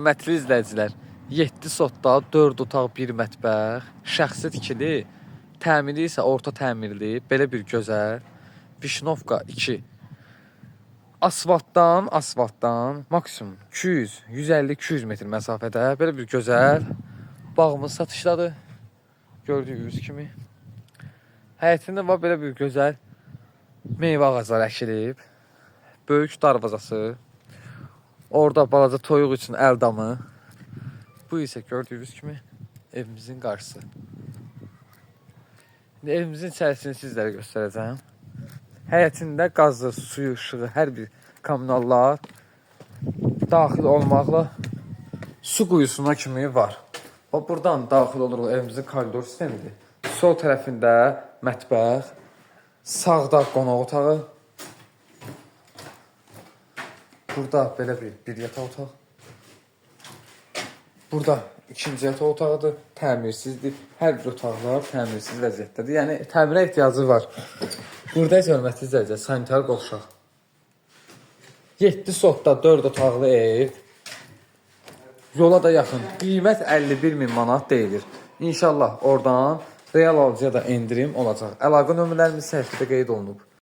Hörmətli izləyicilər, 7 sotda 4 otaq, 1 mətbəx, şəxsi tikili, təmiri isə orta təmirli, belə bir gözəl, Vişnovka 2. Asfaltdan maksimum 200, 150-200 metr məsafədə belə bir gözəl bağımız satışdadır. Gördüyünüz kimi. Həyətində var belə bir gözəl meyvə ağacları əkilib. Böyük darvazası. Orada balaca toyuq üçün əldamı. Bu isə gördüyünüz kimi evimizin qarşısı. İndi evimizin içərisini sizlərə göstərəcəm. Həyətində qazı, suyu, işığı, hər bir kommunallar daxil olmaqla su quyusuna kimi var. Buradan daxil oluruq evimizin koridor sistemidir. Sol tərəfində mətbəx, sağda qonaq otağı. Burada belə bir yataq otaq. Burada ikinci yataq otağıdır. Təmirsizdir. Hər bir otaqlar təmirsiz vəziyyətdədir. Yəni təmirə ehtiyacı var. Burada isə hörmətli izləyicilər, sanitar qovşaq. 7 sotda 4 otaqlı ev. Yola da yaxın. Qiymət 51.000 manat deyilir. İnşallah oradan real alıcıya da endirim olacaq. Əlaqə nömrələrimiz səhifədə qeyd olunub.